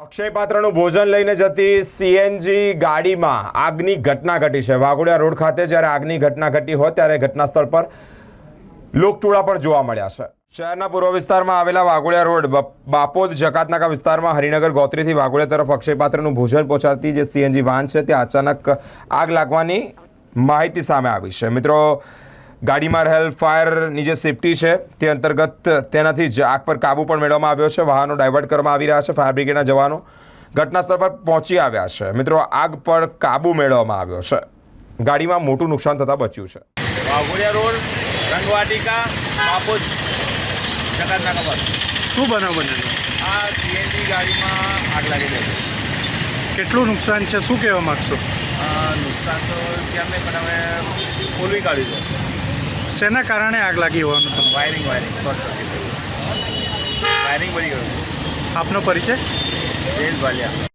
અક્ષય પાત્રનું ભોજન લઈને જતી સીએનજી ગાડીમાં આગની ઘટના ઘટી છે। વાઘોડિયા રોડ ખાતે જ્યારે આગની ઘટના ઘટી હોય ત્યારે ઘટના સ્થળ પર લોકટોળા પણ જોવા મળ્યા છે। શહેરના પૂર્વ વિસ્તારમાં આવેલા વાઘોડિયા રોડ બાપોદ જકાતનાકા વિસ્તારમાં હરિનગર ગોત્રીથી વાઘોડિયા તરફ અક્ષય પાત્રનું ભોજન પહોંચાડતી જે સીએનજી વાહન છે ત્યાં અચાનક આગ લાગવાની માહિતી સામે આવી છે। મિત્રો, ગાડીમાં રહેલ ફાયરની જે સેફટી છે તે અંતર્ગત તેનાથી જ આગ પર કાબુ પણ મેળવવામાં આવ્યો છે। વાહનો ડાયવર્ટ કરવામાં આવી રહ્યા છે। ફાયર બ્રિગેડના જવાનો ઘટના સ્થળ પર પહોંચી આવ્યા છે। મિત્રો, આગ પર કાબુ મેળવવામાં આવ્યો છે। ગાડીમાં મોટું નુકસાન થતાં બચ્યું છે। વાઘોડિયા રોડ રંગવાટિકા બાપોદ જકાતનાકા પર શું બનાવ બનેલો? આ સીએનજી ગાડીમાં આગ લાગી ગઈ છે। કેટલું નુકસાન છે, શું કહેવા માગશો? નુકસાન તો ક્યાં નહીં, પણ હવે ખોલવી કાઢ્યું છે। શેના કારણે આગ લાગી હોવાનું તમને? વાયરિંગ શોર્ટ સર્કિટ વાયરિંગ બળી ગયું। આપનો પરિચય? જયેશ ભાલિયા।